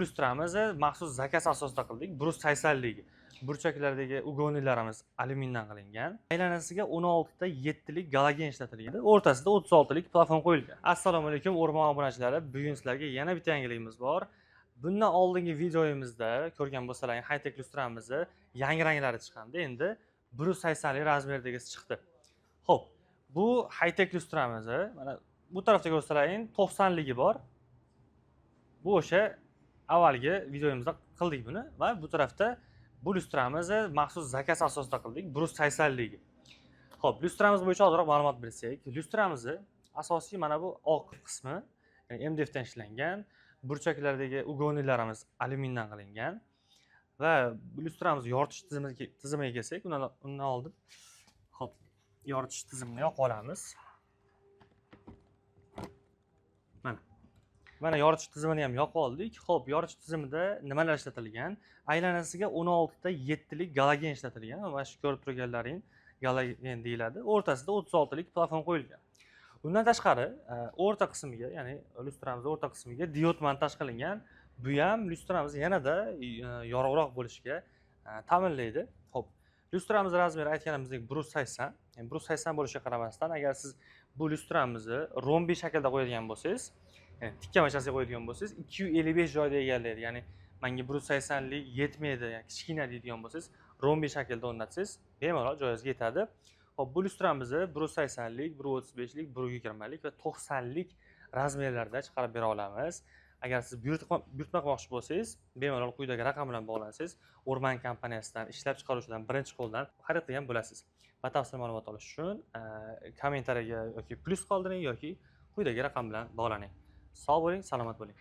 lyustramiz maxsus zakaz asosida qildik. Brus 80lik. Burchaklardagi ugoniylarimiz alyumindan qilingan. Aylanasiga 16 ta 7 lik galogen ishlatilgan. O'rtasida 36 lik plafon qo'yilgan. Assalomu alaykum o'rmon obunachilari. Bugun sizlarga yana bitta yangiligimiz bor. Bundan oldingi videoyimizda ko'rgan bo'lsalaring high-tech lyustramizni yangi ranglari chiqdi. Endi Brus 80 lik razmerdagisi chiqdi. Xo'p, bu high-tech lyustramiz mana bu tarafda ko'rsalaring 90 ligi bor. Bu o'sha avvalgi videoyimizda qildik buni va bu tarafda bu lyustramiz maxsus zakaz asosida qildik. Brus 80 ligi. Xo'p, lyustramiz bo'yicha ozroq ma'lumot bersak, lyustramiz asosiy mana bu oq qismi, ya'ni MDFdan ishlangan, burchaklardagi ugoniylarimiz alyumindan qilingan va lyustramiz yoritish tizimiga kelsak, undan oldin xo'p, yoritish tizimini yoqib olamiz. Mana yoritish tizimini ham yoqib oldik. Xo'p, yoritish tizimida nimalar ishlatilgan? Aylanasiga 16 ta 7 lik galogen ishlatilgan. Mana shu ko'rib turganlaring galogen deyiladi. O'rtasida 36 lik plafon qo'yilgan. Undan tashqari, o'rta qismiga, ya'ni lyustramiz o'rta qismiga diod montaj qilingan. Bu ham lyustramiz yanada yorug'roq bo'lishiga ta'minlaydi. Xo'p, lyustramiz razmeri aytganimizdek Brus 80. Yani Brus 80 bo'lishiga qaramasdan, agar siz bu lyustramizni rombiy shaklda qo'yadigan bo'lsangiz, yani tikka machasiga qo'yadigan bo'lsangiz 255 joyda egallaydi. Ya'ni menga Brus 80 lik yetmaydi, ya'ni kichkina deydigan bo'lsangiz, rombiy shaklda o'rnatsangiz bemalol joyingizga yetadi. Hop, bu lyustramizni Brus 80 lik, Brus 35 lik, Brus 20 lik va 90 lik razmerlarda chiqarib bera olamiz. Agar siz buyurtmoqchi bo'lsangiz, bemalol quyidagi raqam bilan bog'lansangiz, O'rmon kompaniyasidan, ishlab chiqaruvchidan birinchi qo'ldan xarid qilgan bo'lasiz. Batafsil ma'lumot olish uchun kommentariyaga yoki plus qoldiring yoki quyidagi raqam bilan bog'laning. Sog' bo'ling, salomat bo'ling.